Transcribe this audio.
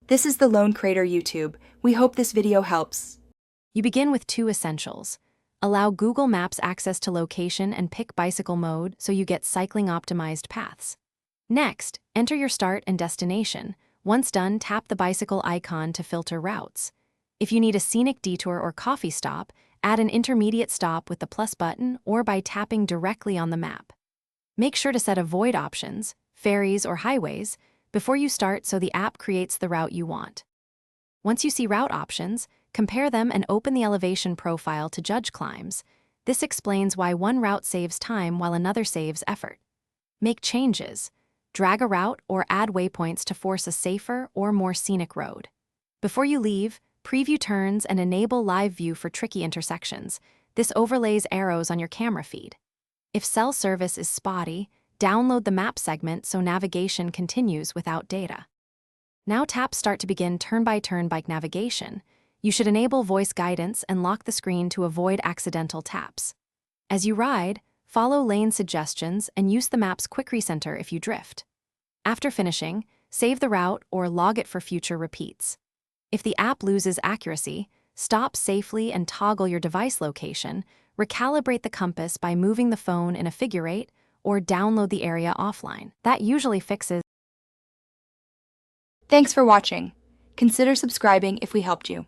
This is the Lone Crater YouTube. We hope this video helps. You begin with 2 essentials. Allow Google Maps access to location and pick bicycle mode so you get cycling-optimized paths. Next, enter your start and destination. Once done, tap the bicycle icon to filter routes. If you need a scenic detour or coffee stop, add an intermediate stop with the plus button or by tapping directly on the map. Make sure to set avoid options, ferries or highways, before you start so the app creates the route you want. Once you see route options, compare them and open the elevation profile to judge climbs. This explains why one route saves time while another saves effort. Make changes. Drag a route or add waypoints to force a safer or more scenic road. Before you leave, preview turns and enable live view for tricky intersections. This overlays arrows on your camera feed. If cell service is spotty, download the map segment so navigation continues without data. Now tap Start to begin turn-by-turn bike navigation. You should enable voice guidance and lock the screen to avoid accidental taps. As you ride, follow lane suggestions and use the map's quick recenter if you drift. After finishing, save the route or log it for future repeats. If the app loses accuracy, stop safely and toggle your device location, recalibrate the compass by moving the phone in a figure 8, or download the area offline. That usually fixes. Thanks for watching. Consider subscribing if we helped you.